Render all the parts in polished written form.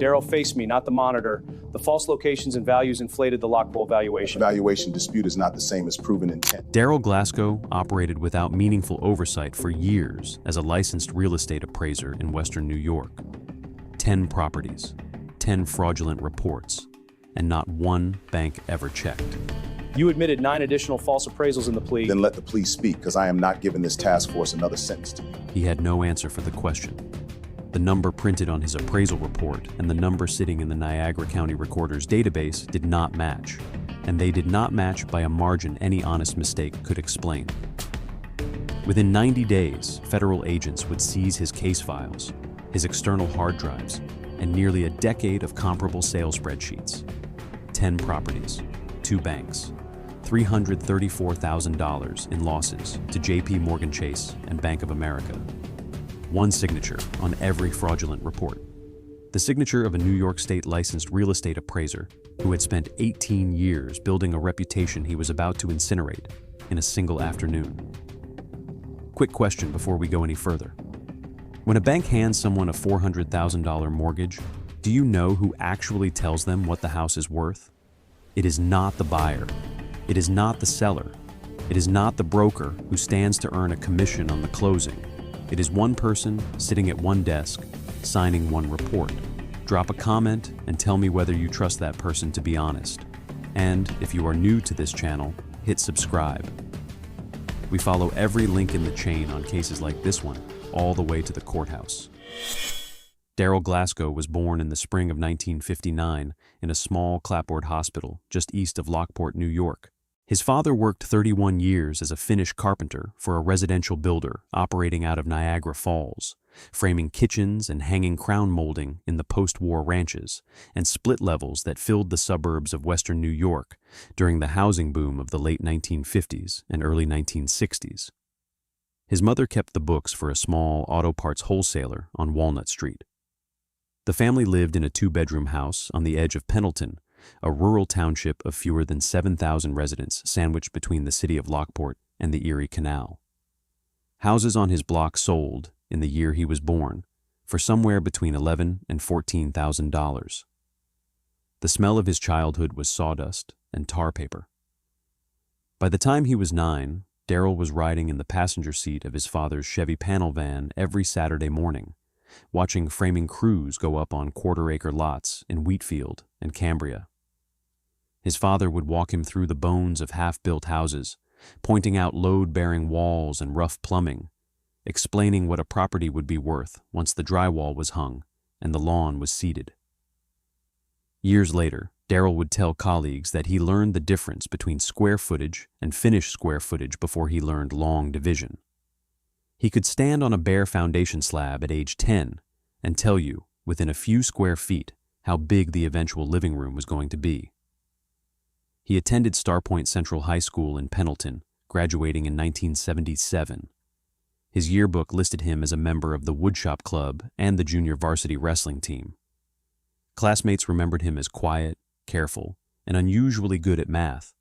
Daryl faced me, not the monitor. The false locations and values inflated the lockable valuation. Valuation dispute is not the same as proven intent. Daryl Glasgow operated without meaningful oversight for years as a licensed real estate appraiser in Western New York. 10 properties, 10 fraudulent reports, and not one bank ever checked. You admitted 9 additional false appraisals in the plea. Then let the plea speak, because I am not giving this task force another sentence to me. He had no answer for the question. The number printed on his appraisal report and the number sitting in the Niagara County Recorder's database did not match, and they did not match by a margin any honest mistake could explain. Within 90 days, federal agents would seize his case files, his external hard drives, and nearly a decade of comparable sales spreadsheets. 10 properties, 2 banks, $334,000 in losses to JP Morgan Chase and Bank of America. 1 signature on every fraudulent report. The signature of a New York State licensed real estate appraiser who had spent 18 years building a reputation he was about to incinerate in a single afternoon. Quick question before we go any further. When a bank hands someone a $400,000 mortgage, do you know who actually tells them what the house is worth? It is not the buyer. It is not the seller. It is not the broker who stands to earn a commission on the closing. It is one person sitting at one desk, signing one report. Drop a comment and tell me whether you trust that person to be honest. And if you are new to this channel, hit subscribe. We follow every link in the chain on cases like this one, all the way to the courthouse. Daryl Glasgow was born in the spring of 1959 in a small clapboard hospital just east of Lockport, New York. His father worked 31 years as a Finnish carpenter for a residential builder operating out of Niagara Falls, framing kitchens and hanging crown molding in the post-war ranches and split levels that filled the suburbs of Western New York during the housing boom of the late 1950s and early 1960s. His mother kept the books for a small auto parts wholesaler on Walnut Street. The family lived in a 2-bedroom house on the edge of Pendleton, a rural township of fewer than 7,000 residents sandwiched between the city of Lockport and the Erie Canal. Houses on his block sold, in the year he was born, for somewhere between $11,000 and $14,000. The smell of his childhood was sawdust and tar paper. By the time he was 9, Daryl was riding in the passenger seat of his father's Chevy panel van every Saturday morning, watching framing crews go up on quarter-acre lots in Wheatfield and Cambria. His father would walk him through the bones of half-built houses, pointing out load-bearing walls and rough plumbing, explaining what a property would be worth once the drywall was hung and the lawn was seeded. Years later, Daryl would tell colleagues that he learned the difference between square footage and finished square footage before he learned long division. He could stand on a bare foundation slab at age 10 and tell you, within a few square feet, how big the eventual living room was going to be. He attended Starpoint Central High School in Pendleton, graduating in 1977. His yearbook listed him as a member of the Woodshop Club and the junior varsity wrestling team. Classmates remembered him as quiet, careful, and unusually good at math,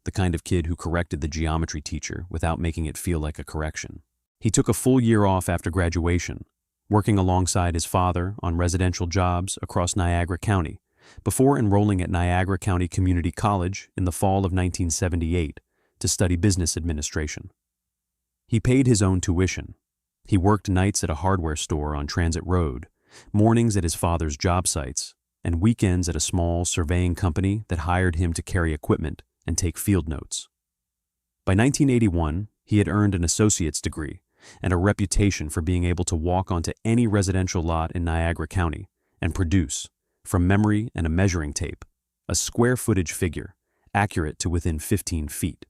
the kind of kid who corrected the geometry teacher without making it feel like a correction. He took a full year off after graduation, working alongside his father on residential jobs across Niagara County, before enrolling at Niagara County Community College in the fall of 1978 to study business administration. He paid his own tuition. He worked nights at a hardware store on Transit Road, mornings at his father's job sites, and weekends at a small surveying company that hired him to carry equipment and take field notes. By 1981, he had earned an associate's degree and a reputation for being able to walk onto any residential lot in Niagara County and produce, from memory and a measuring tape, a square footage figure accurate to within 15 feet.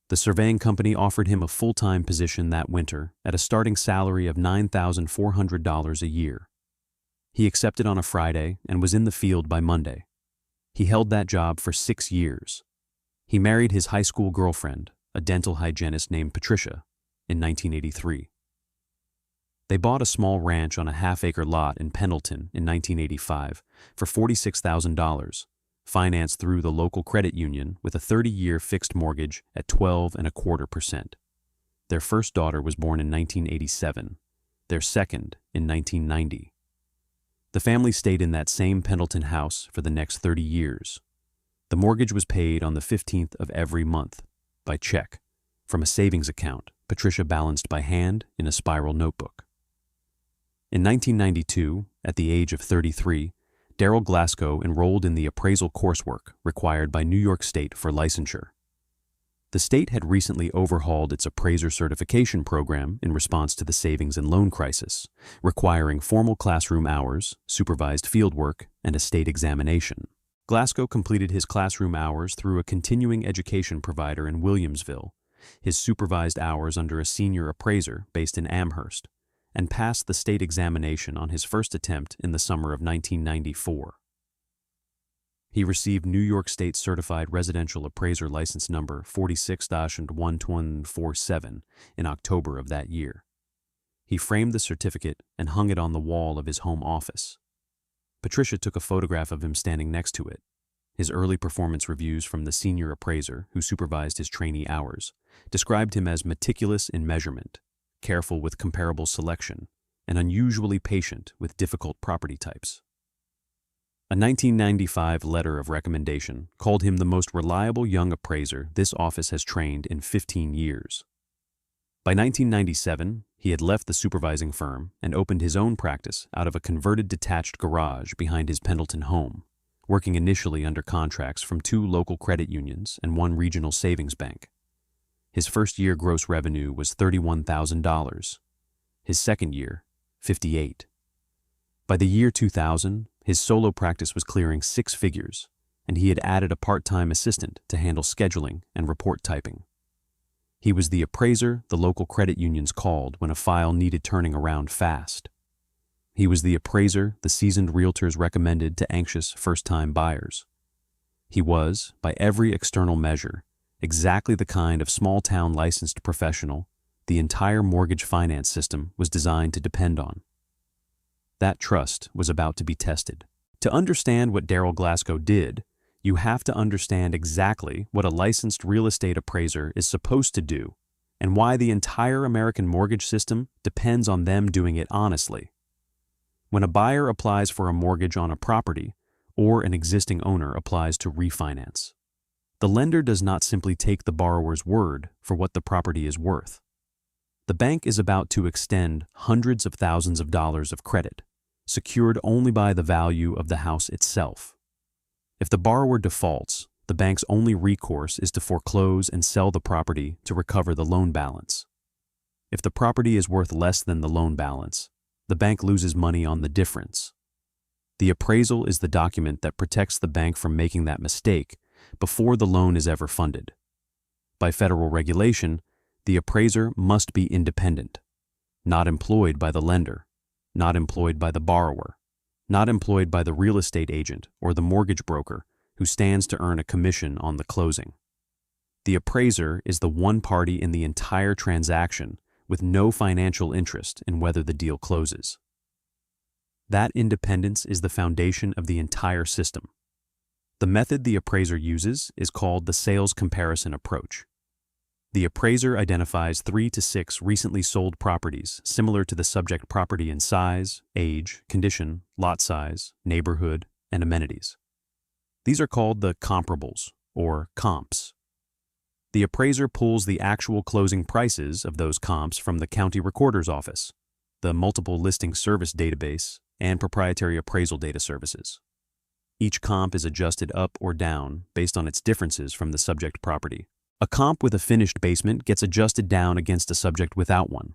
The surveying company offered him a full-time position that winter at a starting salary of $9,400 a year. He accepted on a Friday and was in the field by Monday. He held that job for 6 years. He married his high school girlfriend, a dental hygienist named Patricia, in 1983. They bought a small ranch on a half-acre lot in Pendleton in 1985 for $46,000, financed through the local credit union with a 30-year fixed mortgage at 12.25%. Their first daughter was born in 1987, their second in 1990. The family stayed in that same Pendleton house for the next 30 years. The mortgage was paid on the 15th of every month, by check, from a savings account Patricia balanced by hand in a spiral notebook. In 1992, at the age of 33, Darrell Glasgow enrolled in the appraisal coursework required by New York State for licensure. The state had recently overhauled its appraiser certification program in response to the savings and loan crisis, requiring formal classroom hours, supervised fieldwork, and a state examination. Glasgow completed his classroom hours through a continuing education provider in Williamsville, his supervised hours under a senior appraiser based in Amherst, and passed the state examination on his first attempt in the summer of 1994. He received New York State Certified Residential Appraiser License Number 46-1147 in October of that year. He framed the certificate and hung it on the wall of his home office. Patricia took a photograph of him standing next to it. His early performance reviews from the senior appraiser, who supervised his trainee hours, described him as meticulous in measurement, careful with comparable selection, and unusually patient with difficult property types. A 1995 letter of recommendation called him the most reliable young appraiser this office has trained in 15 years. By 1997, he had left the supervising firm and opened his own practice out of a converted detached garage behind his Pendleton home, working initially under contracts from 2 local credit unions and 1 regional savings bank. His first year gross revenue was $31,000. His second year, $58,000. By the year 2000, his solo practice was clearing 6 figures, and he had added a part-time assistant to handle scheduling and report typing. He was the appraiser the local credit unions called when a file needed turning around fast. He was the appraiser the seasoned realtors recommended to anxious first-time buyers. He was, by every external measure, exactly the kind of small-town licensed professional the entire mortgage finance system was designed to depend on. That trust was about to be tested. To understand what Darrell Glasgow did, you have to understand exactly what a licensed real estate appraiser is supposed to do and why the entire American mortgage system depends on them doing it honestly. When a buyer applies for a mortgage on a property or an existing owner applies to refinance, the lender does not simply take the borrower's word for what the property is worth. The bank is about to extend hundreds of thousands of dollars of credit, secured only by the value of the house itself. If the borrower defaults, the bank's only recourse is to foreclose and sell the property to recover the loan balance. If the property is worth less than the loan balance, the bank loses money on the difference. The appraisal is the document that protects the bank from making that mistake before the loan is ever funded. By federal regulation, the appraiser must be independent, not employed by the lender, not employed by the borrower, not employed by the real estate agent or the mortgage broker who stands to earn a commission on the closing. The appraiser is the one party in the entire transaction with no financial interest in whether the deal closes. That independence is the foundation of the entire system. The method the appraiser uses is called the sales comparison approach. The appraiser identifies 3 to 6 recently sold properties similar to the subject property in size, age, condition, lot size, neighborhood, and amenities. These are called the comparables, or comps. The appraiser pulls the actual closing prices of those comps from the county recorder's office, the multiple listing service database, and proprietary appraisal data services. Each comp is adjusted up or down based on its differences from the subject property. A comp with a finished basement gets adjusted down against a subject without one.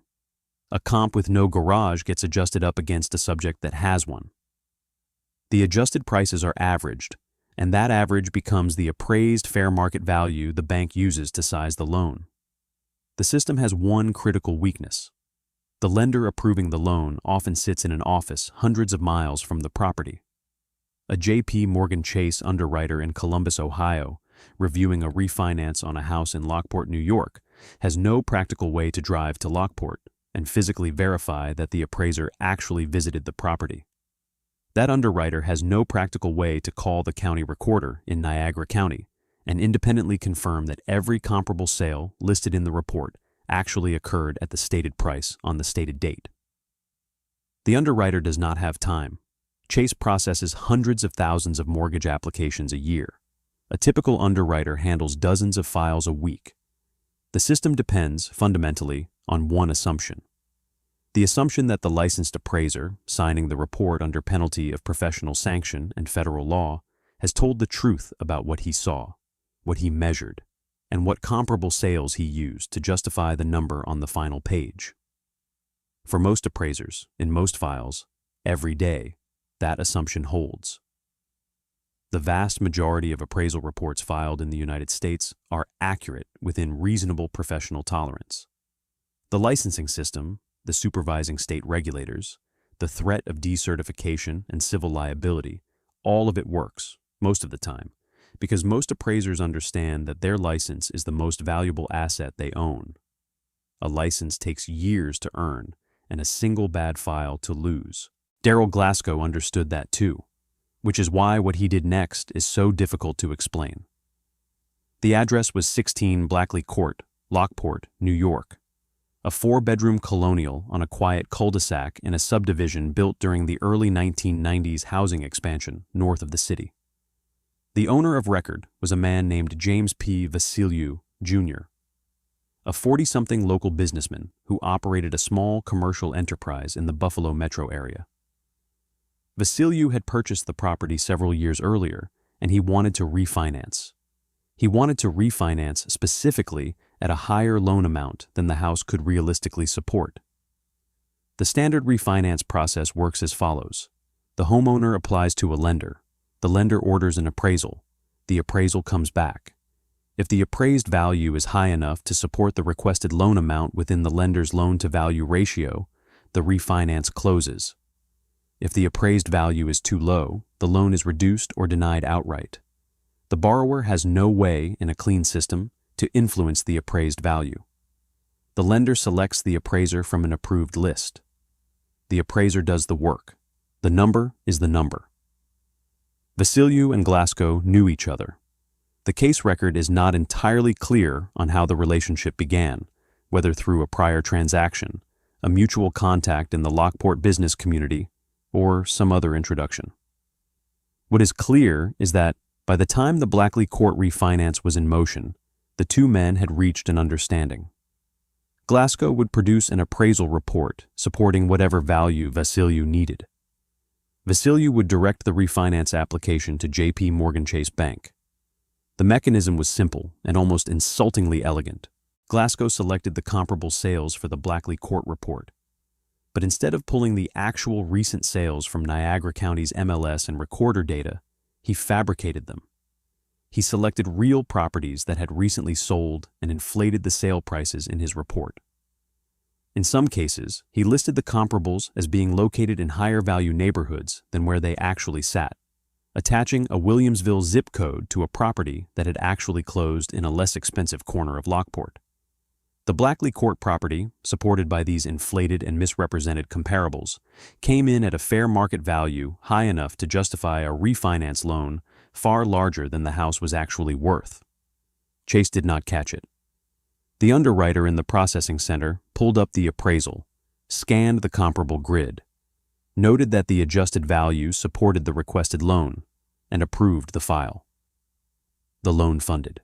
A comp with no garage gets adjusted up against a subject that has one. The adjusted prices are averaged, and that average becomes the appraised fair market value the bank uses to size the loan. The system has one critical weakness. The lender approving the loan often sits in an office hundreds of miles from the property. A J.P. Morgan Chase underwriter in Columbus, Ohio, reviewing a refinance on a house in Lockport, New York, has no practical way to drive to Lockport and physically verify that the appraiser actually visited the property. That underwriter has no practical way to call the county recorder in Niagara County and independently confirm that every comparable sale listed in the report actually occurred at the stated price on the stated date. The underwriter does not have time. Chase processes hundreds of thousands of mortgage applications a year. A typical underwriter handles dozens of files a week. The system depends, fundamentally, on one assumption. The assumption that the licensed appraiser, signing the report under penalty of professional sanction and federal law, has told the truth about what he saw, what he measured, and what comparable sales he used to justify the number on the final page. For most appraisers, in most files, every day, that assumption holds. The vast majority of appraisal reports filed in the United States are accurate within reasonable professional tolerance. The licensing system, the supervising state regulators, the threat of decertification and civil liability, all of it works, most of the time, because most appraisers understand that their license is the most valuable asset they own. A license takes years to earn and a single bad file to lose. Darryl Glasgow understood that too, which is why what he did next is so difficult to explain. The address was 16 Blackley Court, Lockport, New York, a 4-bedroom colonial on a quiet cul-de-sac in a subdivision built during the early 1990s housing expansion north of the city. The owner of record was a man named James P. Vasiliou, Jr., a 40-something local businessman who operated a small commercial enterprise in the Buffalo metro area. Vasiliou had purchased the property several years earlier, and he wanted to refinance. He wanted to refinance specifically at a higher loan amount than the house could realistically support. The standard refinance process works as follows. The homeowner applies to a lender. The lender orders an appraisal. The appraisal comes back. If the appraised value is high enough to support the requested loan amount within the lender's loan-to-value ratio, the refinance closes. If the appraised value is too low, the loan is reduced or denied outright. The borrower has no way, in a clean system, to influence the appraised value. The lender selects the appraiser from an approved list. The appraiser does the work. The number is the number. Vasiliou and Glasgow knew each other. The case record is not entirely clear on how the relationship began, whether through a prior transaction, a mutual contact in the Lockport business community, or some other introduction. What is clear is that by the time the Blackley Court refinance was in motion, the two men had reached an understanding. Glasgow would produce an appraisal report supporting whatever value Vasiliou needed. Vasiliou would direct the refinance application to J.P. Morgan Chase Bank. The mechanism was simple and almost insultingly elegant. Glasgow selected the comparable sales for the Blackley Court report. But instead of pulling the actual recent sales from Niagara County's MLS and recorder data, he fabricated them. He selected real properties that had recently sold and inflated the sale prices in his report. In some cases, he listed the comparables as being located in higher value neighborhoods than where they actually sat, attaching a Williamsville zip code to a property that had actually closed in a less expensive corner of Lockport. The Blackley Court property, supported by these inflated and misrepresented comparables, came in at a fair market value high enough to justify a refinance loan far larger than the house was actually worth. Chase did not catch it. The underwriter in the processing center pulled up the appraisal, scanned the comparable grid, noted that the adjusted value supported the requested loan, and approved the file. The loan funded.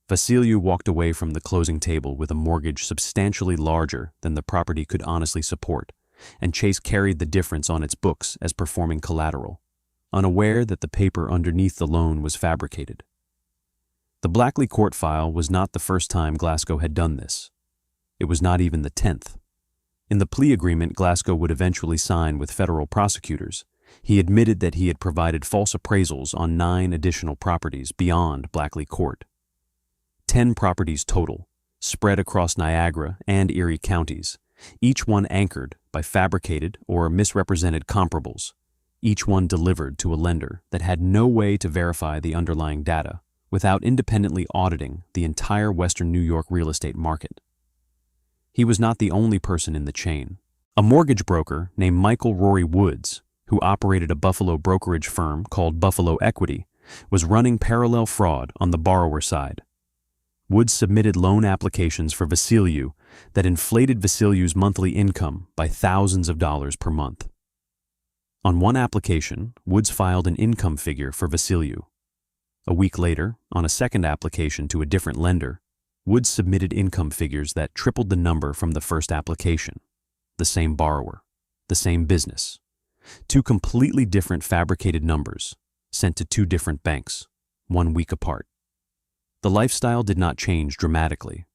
Vasiliou walked away from the closing table with a mortgage substantially larger than the property could honestly support, and Chase carried the difference on its books as performing collateral, unaware that the paper underneath the loan was fabricated. The Blackley Court file was not the first time Glasgow had done this. It was not even the 10th. In the plea agreement Glasgow would eventually sign with federal prosecutors, he admitted that he had provided false appraisals on 9 additional properties beyond Blackley Court. 10 properties total, spread across Niagara and Erie counties, each one anchored by fabricated or misrepresented comparables, each one delivered to a lender that had no way to verify the underlying data without independently auditing the entire Western New York real estate market. He was not the only person in the chain. A mortgage broker named Michael Rory Woods, who operated a Buffalo brokerage firm called Buffalo Equity, was running parallel fraud on the borrower side. Woods submitted loan applications for Vasiliou that inflated Vasiliou's monthly income by thousands of dollars per month. On one application, Woods filed an income figure for Vasiliu. A week later, on a second application to a different lender, Woods submitted income figures that tripled the number from the first application. The same borrower, the same business. Two completely different fabricated numbers, sent to two different banks, 1 week apart. The lifestyle did not change dramatically.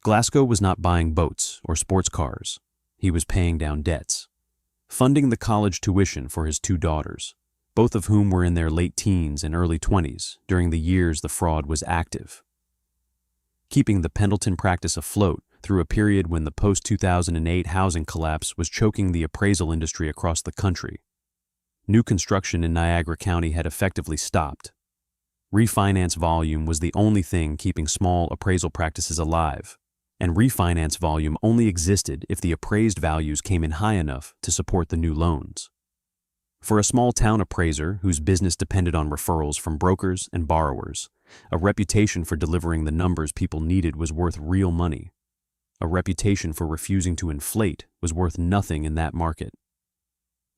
Glasgow was not buying boats or sports cars. He was paying down debts, funding the college tuition for his two daughters, both of whom were in their late teens and early 20s during the years the fraud was active. Keeping the Pendleton practice afloat through a period when the post-2008 housing collapse was choking the appraisal industry across the country. New construction in Niagara County had effectively stopped. Refinance volume was the only thing keeping small appraisal practices alive, and refinance volume only existed if the appraised values came in high enough to support the new loans. For a small-town appraiser whose business depended on referrals from brokers and borrowers, a reputation for delivering the numbers people needed was worth real money. A reputation for refusing to inflate was worth nothing in that market.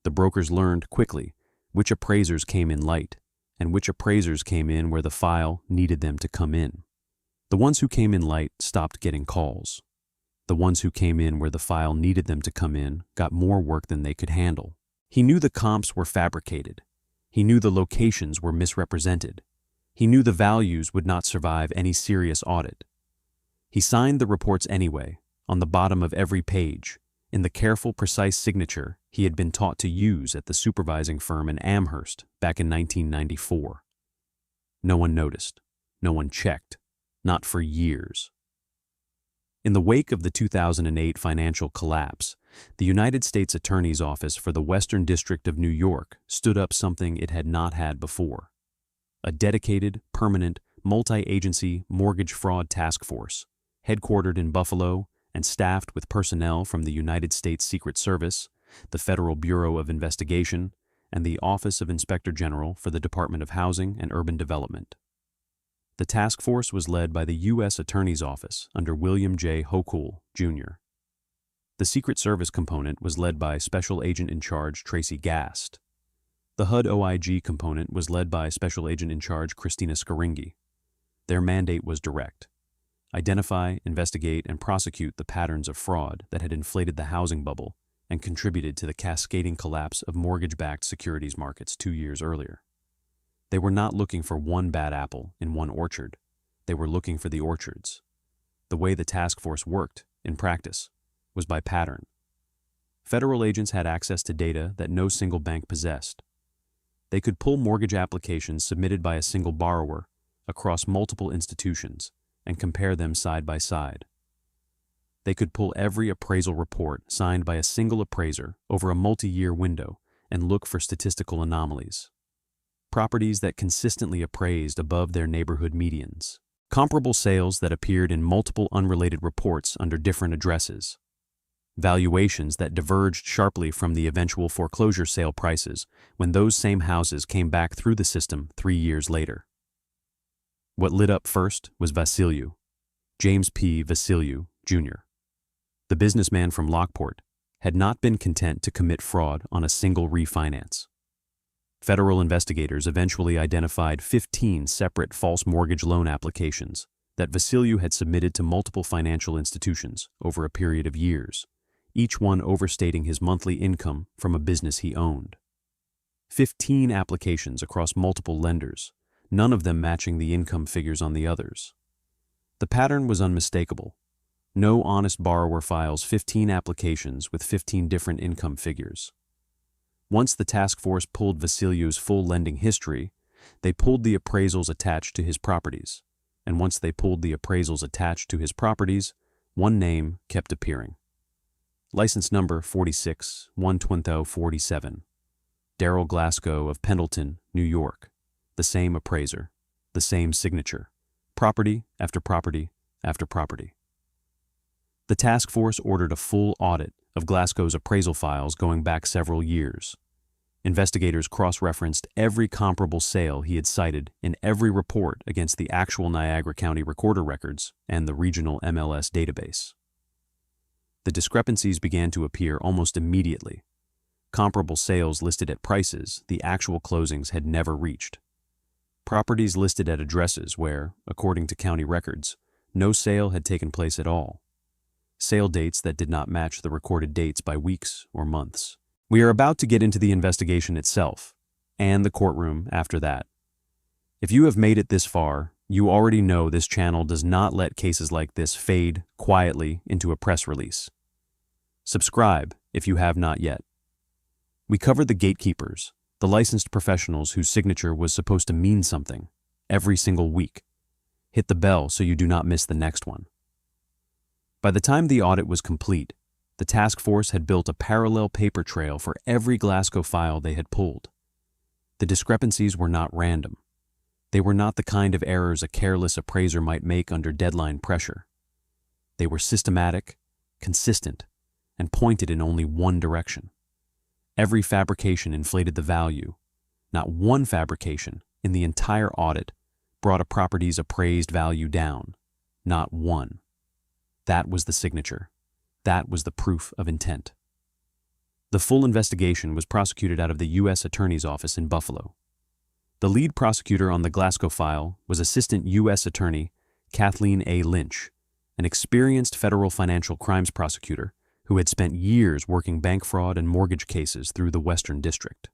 The brokers learned quickly which appraisers came in light and which appraisers came in where the file needed them to come in. The ones who came in light stopped getting calls. The ones who came in where the file needed them to come in got more work than they could handle. He knew the comps were fabricated. He knew the locations were misrepresented. He knew the values would not survive any serious audit. He signed the reports anyway, on the bottom of every page, in the careful, precise signature he had been taught to use at the supervising firm in Amherst back in 1994. No one noticed. No one checked. Not for years. In the wake of the 2008 financial collapse, the United States Attorney's Office for the Western District of New York stood up something it had not had before: a dedicated, permanent, multi-agency mortgage fraud task force, headquartered in Buffalo and staffed with personnel from the United States Secret Service, the Federal Bureau of Investigation, and the Office of Inspector General for the Department of Housing and Urban Development. The task force was led by the U.S. Attorney's Office under William J. Hochul, Jr. The Secret Service component was led by Special Agent in Charge Tracy Gast. The HUD OIG component was led by Special Agent in Charge Christina Scaringi. Their mandate was direct: identify, investigate, and prosecute the patterns of fraud that had inflated the housing bubble and contributed to the cascading collapse of mortgage-backed securities markets 2 years earlier. They were not looking for one bad apple in one orchard. They were looking for the orchards. The way the task force worked, in practice, was by pattern. Federal agents had access to data that no single bank possessed. They could pull mortgage applications submitted by a single borrower across multiple institutions and compare them side by side. They could pull every appraisal report signed by a single appraiser over a multi-year window and look for statistical anomalies. Properties that consistently appraised above their neighborhood medians. Comparable sales that appeared in multiple unrelated reports under different addresses. Valuations that diverged sharply from the eventual foreclosure sale prices when those same houses came back through the system 3 years later. What lit up first was Vasiliu, James P. Vasiliu, Jr. The businessman from Lockport had not been content to commit fraud on a single refinance. Federal investigators eventually identified 15 separate false mortgage loan applications that Vasiliu had submitted to multiple financial institutions over a period of years, each one overstating his monthly income from a business he owned. 15 applications across multiple lenders, none of them matching the income figures on the others. The pattern was unmistakable. No honest borrower files 15 applications with 15 different income figures. Once the task force pulled Vasiliu's full lending history, they pulled the appraisals attached to his properties. And once they pulled the appraisals attached to his properties, one name kept appearing. License number 46-12047. Darrell Glasgow of Pendleton, New York. The same appraiser. The same signature. Property after property after property. The task force ordered a full audit of Glasgow's appraisal files going back several years. Investigators cross-referenced every comparable sale he had cited in every report against the actual Niagara County recorder records and the regional MLS database. The discrepancies began to appear almost immediately. comparable sales listed at prices the actual closings had never reached. Properties listed at addresses where, according to county records, no sale had taken place at all. Sale dates that did not match the recorded dates by weeks or months. We are about to get into the investigation itself, and the courtroom after that. If you have made it this far, you already know this channel does not let cases like this fade quietly into a press release. Subscribe if you have not yet. We covered the gatekeepers, the licensed professionals whose signature was supposed to mean something, every single week. Hit the bell so you do not miss the next one. By the time the audit was complete, the task force had built a parallel paper trail for every Glasgow file they had pulled. The discrepancies were not random. They were not the kind of errors a careless appraiser might make under deadline pressure. They were systematic, consistent, and pointed in only one direction. Every fabrication inflated the value. Not one fabrication in the entire audit brought a property's appraised value down. Not one. That was the signature. That was the proof of intent. The full investigation was prosecuted out of the U.S. Attorney's Office in Buffalo. The lead prosecutor on the Glasgow file was Assistant U.S. Attorney Kathleen A. Lynch, an experienced federal financial crimes prosecutor who had spent years working bank fraud and mortgage cases through the Western District.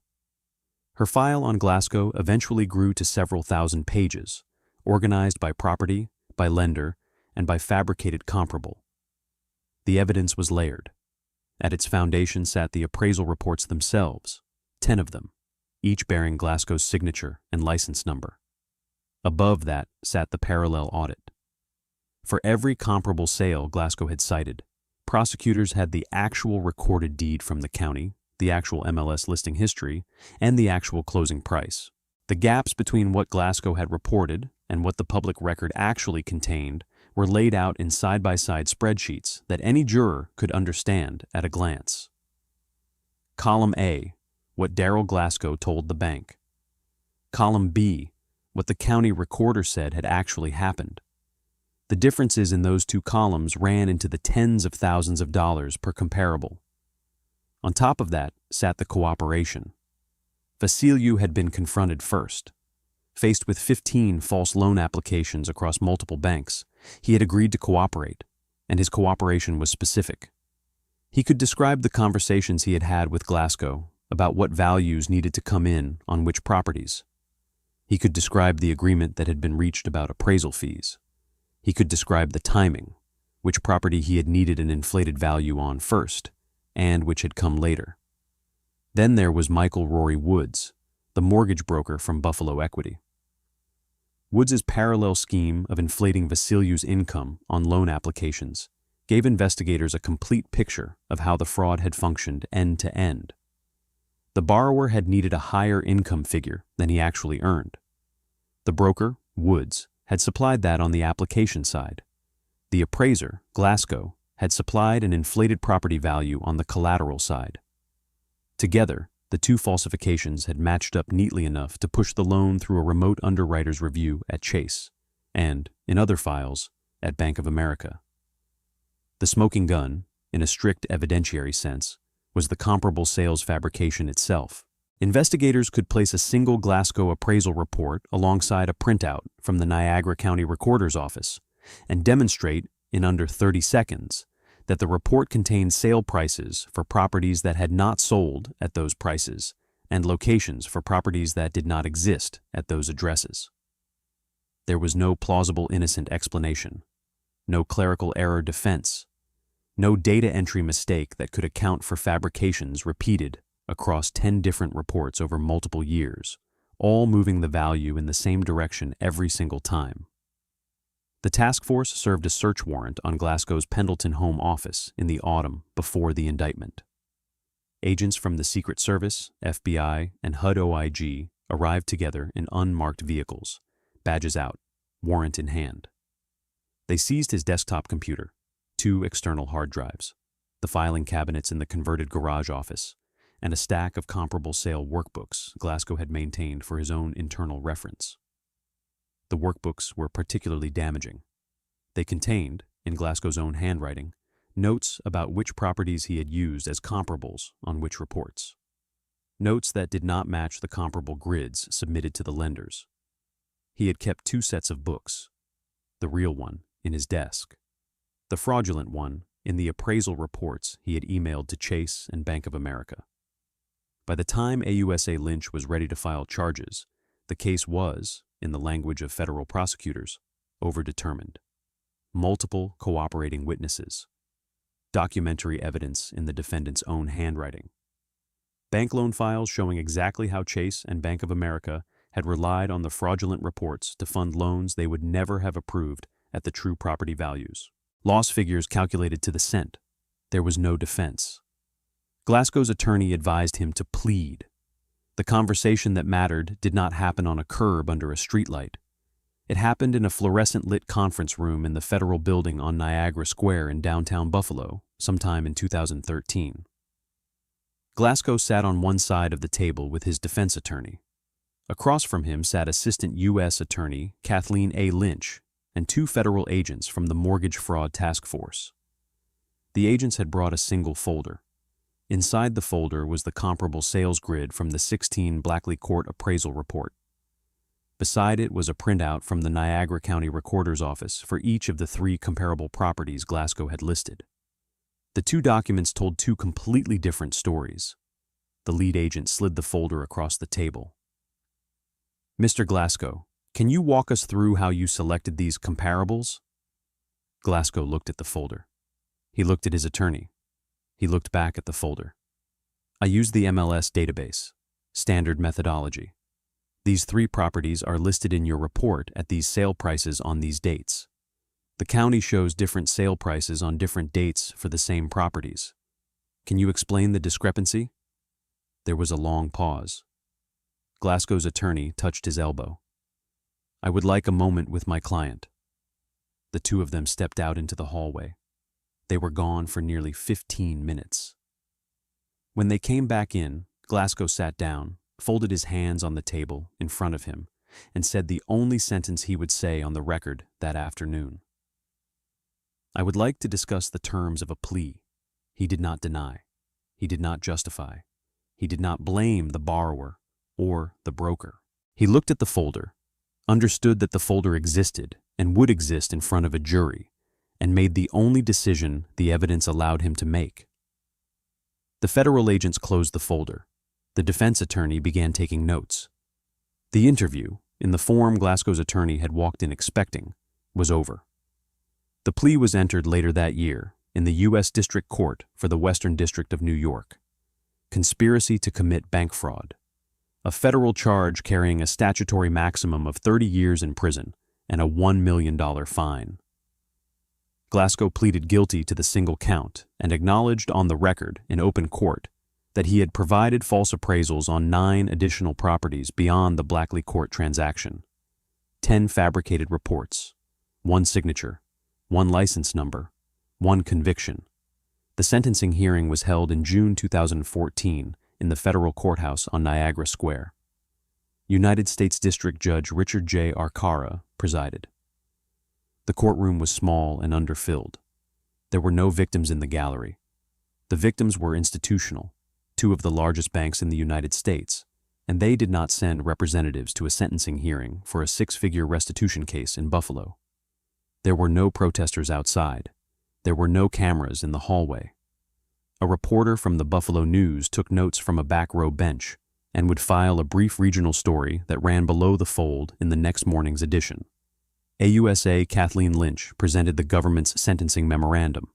Her file on Glasgow eventually grew to several thousand pages, organized by property, by lender, and by fabricated comparable. The evidence was layered. At its foundation sat the appraisal reports themselves, 10 of them, each bearing Glasgow's signature and license number. Above that sat the parallel audit. For every comparable sale Glasgow had cited, prosecutors had the actual recorded deed from the county, the actual MLS listing history, and the actual closing price. The gaps between what Glasgow had reported and what the public record actually contained were laid out in side-by-side spreadsheets that any juror could understand at a glance. Column A, what Darrell Glasgow told the bank. Column B, what the county recorder said had actually happened. The differences in those two columns ran into the tens of thousands of dollars per comparable. On top of that sat the cooperation. Vasiliu had been confronted first. Faced with 15 false loan applications across multiple banks, he had agreed to cooperate, and his cooperation was specific. He could describe the conversations he had had with Glasgow about what values needed to come in on which properties. He could describe the agreement that had been reached about appraisal fees. He could describe the timing, which property he had needed an inflated value on first, and which had come later. Then there was Michael Rory Woods, the mortgage broker from Buffalo Equity. Woods's parallel scheme of inflating Vasiliu's income on loan applications gave investigators a complete picture of how the fraud had functioned end to end. The borrower had needed a higher income figure than he actually earned. The broker, Woods, had supplied that on the application side. The appraiser, Glasgow, had supplied an inflated property value on the collateral side. Together, the two falsifications had matched up neatly enough to push the loan through a remote underwriter's review at Chase and, in other files, at Bank of America. The smoking gun, in a strict evidentiary sense, was the comparable sales fabrication itself. Investigators could place a single Glasgow appraisal report alongside a printout from the Niagara County Recorder's Office and demonstrate, in under 30 seconds, that the report contained sale prices for properties that had not sold at those prices and locations for properties that did not exist at those addresses. There was no plausible innocent explanation, no clerical error defense, no data entry mistake that could account for fabrications repeated across 10 different reports over multiple years, all moving the value in the same direction every single time. The task force served a search warrant on Glasgow's Pendleton home office in the autumn before the indictment. Agents from the Secret Service, FBI, and HUD OIG arrived together in unmarked vehicles, badges out, warrant in hand. They seized his desktop computer, 2 external hard drives, the filing cabinets in the converted garage office, and a stack of comparable sale workbooks Glasgow had maintained for his own internal reference. The workbooks were particularly damaging. They contained, in Glasgow's own handwriting, notes about which properties he had used as comparables on which reports. notes that did not match the comparable grids submitted to the lenders. He had kept 2 sets of books, the real one in his desk, the fraudulent one in the appraisal reports he had emailed to Chase and Bank of America. By the time AUSA Lynch was ready to file charges, the case was, in the language of federal prosecutors, overdetermined. Multiple cooperating witnesses, documentary evidence in the defendant's own handwriting, bank loan files showing exactly how Chase and Bank of America had relied on the fraudulent reports to fund loans they would never have approved at the true property values. Loss figures calculated to the cent. There was no defense. Glasgow's attorney advised him to plead. The conversation that mattered did not happen on a curb under a streetlight. It happened in a fluorescent-lit conference room in the federal building on Niagara Square in downtown Buffalo, sometime in 2013. Glasgow sat on one side of the table with his defense attorney. Across from him sat Assistant U.S. Attorney Kathleen A. Lynch and 2 federal agents from the Mortgage Fraud Task Force. The agents had brought a single folder. Inside the folder was the comparable sales grid from the 16 Blackley Court appraisal report. Beside it was a printout from the Niagara County Recorder's Office for each of the 3 comparable properties Glasgow had listed. The 2 documents told 2 completely different stories. The lead agent slid the folder across the table. "Mr. Glasgow, can you walk us through how you selected these comparables?" Glasgow looked at the folder. He looked at his attorney. He looked back at the folder. "I used the MLS database, standard methodology. These 3 properties are listed in your report at these sale prices on these dates. The county shows different sale prices on different dates for the same properties. Can you explain the discrepancy?" There was a long pause. Glasgow's attorney touched his elbow. "I would like a moment with my client." The 2 of them stepped out into the hallway. They were gone for nearly 15 minutes. When they came back in, Glasgow sat down, folded his hands on the table in front of him, and said the only sentence he would say on the record that afternoon. "I would like to discuss the terms of a plea." He did not deny. He did not justify. He did not blame the borrower or the broker. He looked at the folder, understood that the folder existed and would exist in front of a jury, and made the only decision the evidence allowed him to make. The federal agents closed the folder. The defense attorney began taking notes. The interview, in the form Glasgow's attorney had walked in expecting, was over. The plea was entered later that year in the U.S. District Court for the Western District of New York. Conspiracy to commit bank fraud. A federal charge carrying a statutory maximum of 30 years in prison and a $1 million fine. Glasgow pleaded guilty to the single count and acknowledged on the record in open court that he had provided false appraisals on 9 additional properties beyond the Blackley Court transaction. 10 fabricated reports, 1 signature, 1 license number, 1 conviction. The sentencing hearing was held in June 2014 in the federal courthouse on Niagara Square. United States District Judge Richard J. Arcara presided. The courtroom was small and underfilled. There were no victims in the gallery. The victims were institutional, 2 of the largest banks in the United States, and they did not send representatives to a sentencing hearing for a 6-figure restitution case in Buffalo. There were no protesters outside. There were no cameras in the hallway. A reporter from the Buffalo News took notes from a back row bench and would file a brief regional story that ran below the fold in the next morning's edition. AUSA Kathleen Lynch presented the government's sentencing memorandum.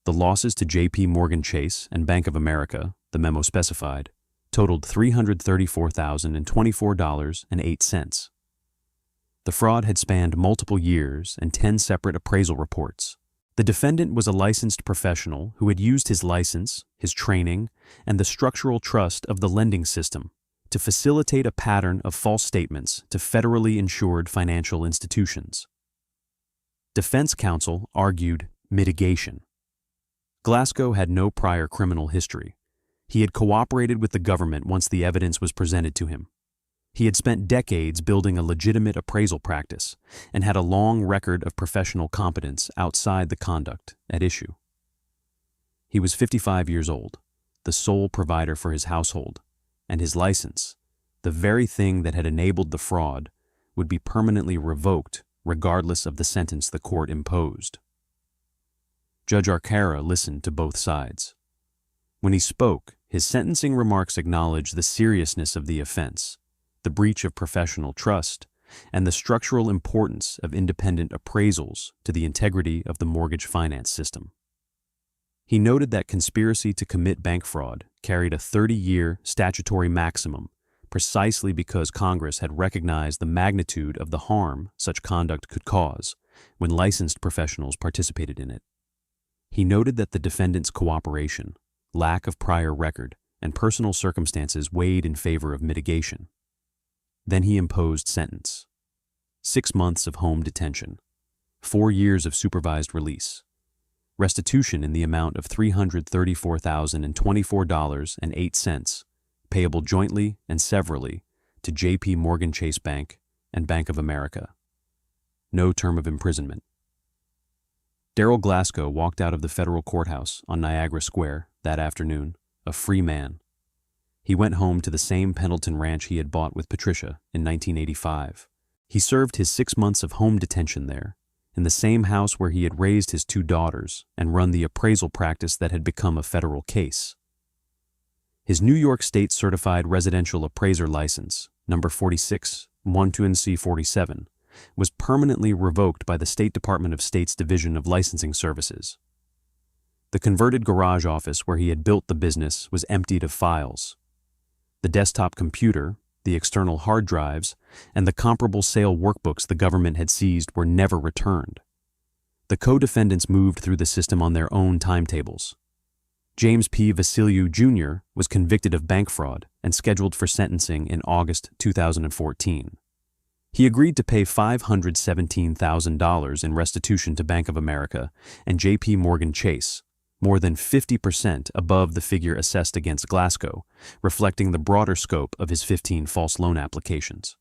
The losses to J.P. Morgan Chase and Bank of America, the memo specified, totaled $334,024.08. The fraud had spanned multiple years and 10 separate appraisal reports. The defendant was a licensed professional who had used his license, his training, and the structural trust of the lending system to facilitate a pattern of false statements to federally insured financial institutions. Defense counsel argued mitigation. Glasgow had no prior criminal history. He had cooperated with the government once the evidence was presented to him. He had spent decades building a legitimate appraisal practice and had a long record of professional competence outside the conduct at issue. He was 55 years old, the sole provider for his household, and his license, the very thing that had enabled the fraud, would be permanently revoked regardless of the sentence the court imposed. Judge Arcara listened to both sides. When he spoke, his sentencing remarks acknowledged the seriousness of the offense, the breach of professional trust, and the structural importance of independent appraisals to the integrity of the mortgage finance system. He noted that conspiracy to commit bank fraud carried a 30-year statutory maximum precisely because Congress had recognized the magnitude of the harm such conduct could cause when licensed professionals participated in it. He noted that the defendant's cooperation, lack of prior record, and personal circumstances weighed in favor of mitigation. Then he imposed sentence: 6 months of home detention, 4 years of supervised release, restitution in the amount of $334,024.08, payable jointly and severally to J.P. Morgan Chase Bank and Bank of America. No term of imprisonment. Darrell Glasgow walked out of the federal courthouse on Niagara Square that afternoon, a free man. He went home to the same Pendleton ranch he had bought with Patricia in 1985. He served his 6 months of home detention there, in the same house where he had raised his 2 daughters and run the appraisal practice that had become a federal case. His New York State Certified Residential Appraiser license, number 46, 12NC47, was permanently revoked by the State Department of State's Division of Licensing Services. The converted garage office where he had built the business was emptied of files. The desktop computer, the external hard drives, and the comparable sale workbooks the government had seized were never returned. The co-defendants moved through the system on their own timetables. James P. Vasiliou, Jr. was convicted of bank fraud and scheduled for sentencing in August 2014. He agreed to pay $517,000 in restitution to Bank of America and J.P. Morgan Chase, more than 50% above the figure assessed against Glasgow, reflecting the broader scope of his 15 false loan applications.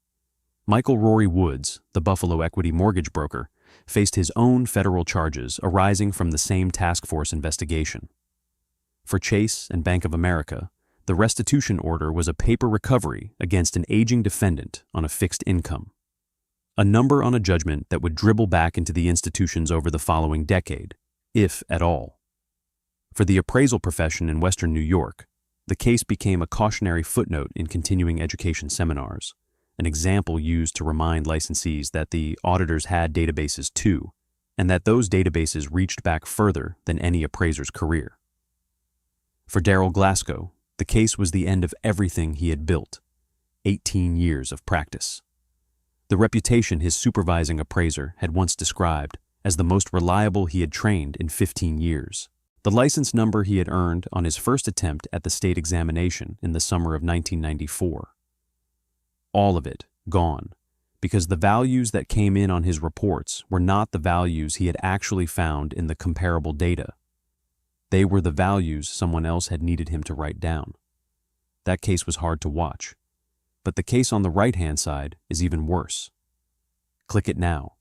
Michael Rory Woods, the Buffalo equity mortgage broker, faced his own federal charges arising from the same task force investigation. For Chase and Bank of America, the restitution order was a paper recovery against an aging defendant on a fixed income, a number on a judgment that would dribble back into the institutions over the following decade, if at all. For the appraisal profession in Western New York, the case became a cautionary footnote in continuing education seminars, an example used to remind licensees that the auditors had databases too, and that those databases reached back further than any appraiser's career. For Darrell Glasgow, the case was the end of everything he had built, 18 years of practice. The reputation his supervising appraiser had once described as the most reliable he had trained in 15 years. The license number he had earned on his first attempt at the state examination in the summer of 1994. All of it gone, because the values that came in on his reports were not the values he had actually found in the comparable data. They were the values someone else had needed him to write down. That case was hard to watch, but the case on the right-hand side is even worse. Click it now.